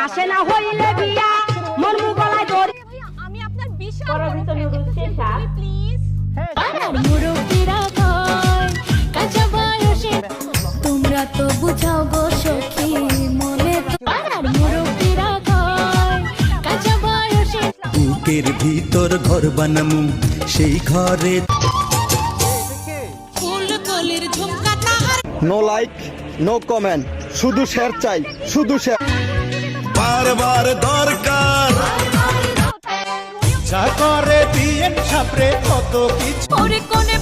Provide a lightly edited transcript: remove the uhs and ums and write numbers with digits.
মাসে না হইলে বিয়া মন গলায় দড়ি। আমি আপনার বিশাল পরাজিত নুডলস শেষা প্লিজ মুরব্বিরা কয় কাঁচা বয়সে তোমরা তো বুঝাও গো সখী মনে পাড়ার মুরব্বিরা কয় কাঁচা বয়সে বুকের ভিতর ঘর বানামু সেই ঘরে ফুল কলির ঝুমকা তাহার নো লাইক নো কমেন্ট, শুধু শেয়ার চাই, শুধু শেয়ার। বারবার দরকার যা করে বিয়ের সাপড়ে কত কিছু ওরে কোনে